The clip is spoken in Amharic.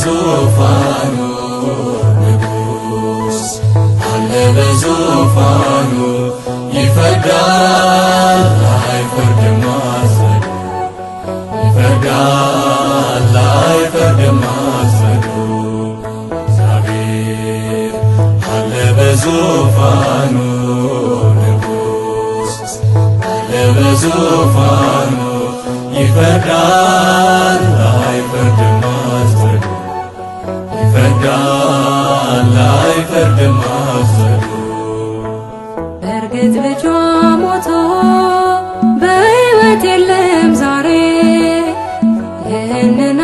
በዙፋኑ ንጉሥ አለ በዙፋኑ ይፈርዳል አይፈርድም አስረዱ ይፈርዳል አይፈርድም አስረዱ እግዚአብሔር አለ በዙፋኑ ንጉሥ አለ በዙፋኑ ይፈርዳል አይፈርድም አስረዱ ይፈርዳል አይፈርድም አስረዱ በእርግጥ ልጇ ሞቶ በሕይወት የለም ዛሬ ይህንን